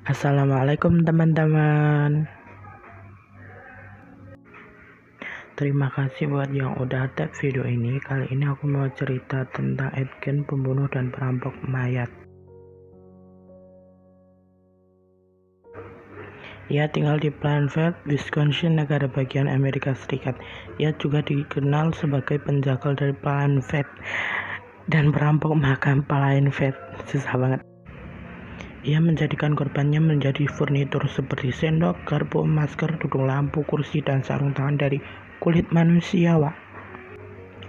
Assalamualaikum teman-teman. Terima kasih buat yang udah tag video ini. Kali ini aku mau cerita tentang Edgen, pembunuh dan perampok mayat. Ia tinggal di Plainfield, Wisconsin, negara bagian Amerika Serikat. Ia juga dikenal sebagai penjagal dari Plainfield dan perampok makam Plainfield. Susah banget. Ia menjadikan korbannya menjadi furnitur seperti sendok, garpu, masker, tudung lampu, kursi, dan sarung tangan dari kulit manusia.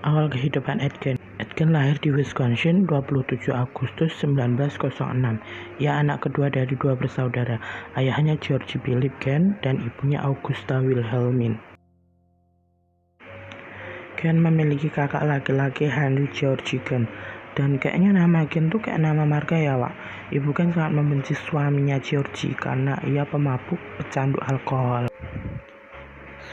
Awal kehidupan Edgen. Edgen lahir di Wisconsin 27 Agustus 1906. Ia anak kedua dari dua bersaudara. Ayahnya George Philip Gen dan ibunya Augusta Wilhelmine. Gen memiliki kakak laki-laki Henry George Gen. Dan kayaknya nama Gen tuh kayak nama marga ya, Wak. Ibu Gen sangat membenci suaminya George karena ia pemabuk, pecandu alkohol.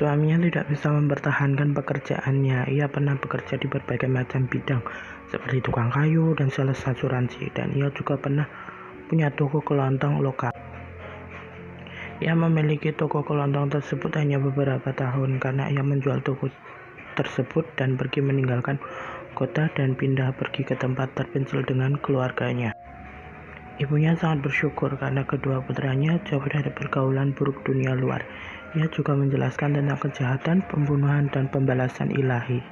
Suaminya tidak bisa mempertahankan pekerjaannya. Ia pernah bekerja di berbagai macam bidang, seperti tukang kayu dan sales asuransi, dan ia juga pernah punya toko kelontong lokal. Ia memiliki toko kelontong tersebut hanya beberapa tahun karena ia menjual toko tersebut dan pergi meninggalkan kota dan pindah pergi ke tempat terpencil dengan keluarganya. Ibunya sangat bersyukur karena kedua putranya jauh dari pergaulan buruk dunia luar. Ia juga menjelaskan tentang kejahatan, pembunuhan, dan pembalasan ilahi.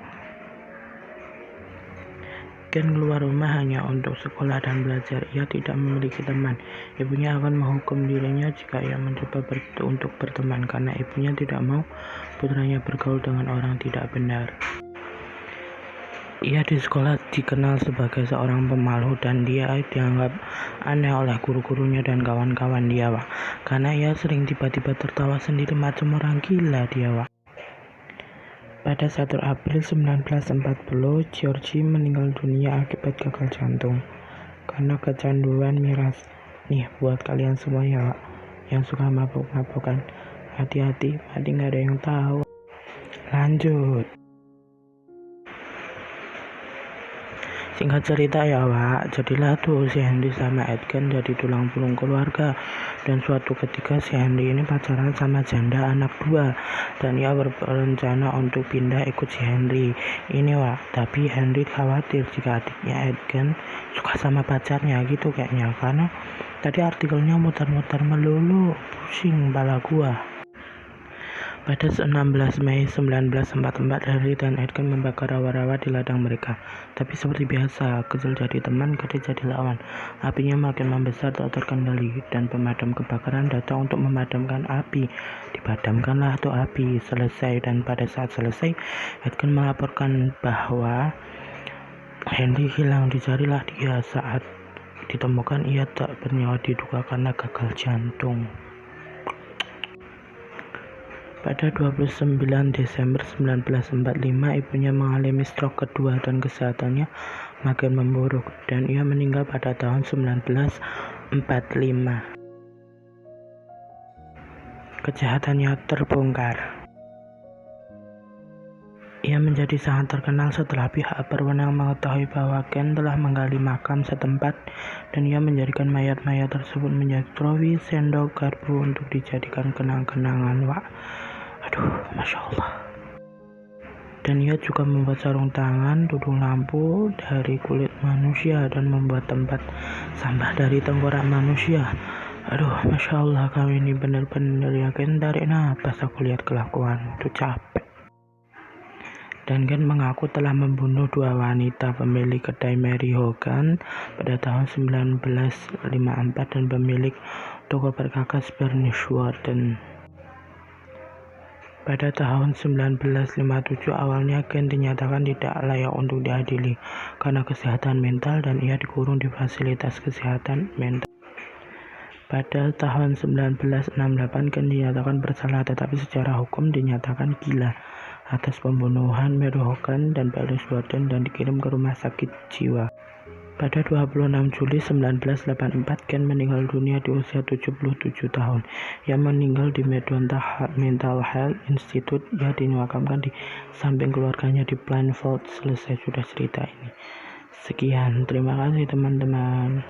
Gen keluar rumah hanya untuk sekolah dan belajar. Ia tidak memiliki teman. Ibunya akan menghukum dirinya jika ia mencoba untuk berteman karena ibunya tidak mau putranya bergaul dengan orang tidak benar. Ia di sekolah dikenal sebagai seorang pemalu dan dia dianggap aneh oleh guru-gurunya dan kawan-kawan dia, Wak. Karena ia sering tiba-tiba tertawa sendiri macam orang gila dia, Wak. Pada 1 April 1940, Georgie meninggal dunia akibat gagal jantung karena kecanduan miras. Nih buat kalian semua ya, Wak, yang suka mabuk-mabukan, hati-hati, mati nggak ada yang tahu. Lanjut. Singkat cerita ya, Wak, jadilah tuh si Henry sama Edgen jadi tulang punggung keluarga. Dan suatu ketika si Henry ini pacaran sama janda anak dua, dan ia berencana untuk pindah ikut si Henry ini, Wak. Tapi Henry khawatir jika adiknya Edgen suka sama pacarnya gitu kayaknya, karena tadi artikelnya muter-muter melulu, pusing kepala gua. Pada 16 Mei 1944, Henry dan Edgen membakar rawa-rawa di ladang mereka. Tapi seperti biasa, kesel jadi teman, gede jadi lawan. Apinya makin membesar tak terkendali, dan pemadam kebakaran datang untuk memadamkan api. Dipadamkanlah tuh api, selesai, dan pada saat selesai, Edgen melaporkan bahwa Henry hilang. Dicarilah dia. Saat ditemukan, ia tak bernyawa diduga karena gagal jantung. Pada 29 Desember 1945, ibunya mengalami stroke kedua dan kesehatannya makin memburuk, dan ia meninggal pada tahun 1945. Kejahatannya terbongkar. Ia menjadi sangat terkenal setelah pihak berwenang mengetahui bahwa Gen telah menggali makam setempat, dan ia menjadikan mayat-mayat tersebut menjadi trofi, sendok, garpu untuk dijadikan kenang-kenangan, Wak. Aduh, Masya Allah. Dan ia juga membuat sarung tangan, tudung lampu dari kulit manusia, dan membuat tempat sampah dari tengkorak manusia. Aduh, Masya Allah, kami ini benar-benar yakin tarik nafas aku lihat kelakuan, tuh capek. Dan Gen mengaku telah membunuh dua wanita, pemilik kedai Mary Hogan pada tahun 1954 dan pemilik toko perkakas Bernice Warden. Pada tahun 1957, awalnya Gen dinyatakan tidak layak untuk diadili karena kesehatan mental dan ia dikurung di fasilitas kesehatan mental. Pada tahun 1968, Gen dinyatakan bersalah tetapi secara hukum dinyatakan gila atas pembunuhan Mary Hogan dan Bernice Warden dan dikirim ke rumah sakit jiwa. Pada 26 Juli 1984, Gen meninggal dunia di usia 77 tahun. Ia meninggal di Medonta Mental Health Institute. Ia dimakamkan di samping keluarganya di Plainfield. Selesai sudah cerita ini. Sekian, terima kasih teman-teman.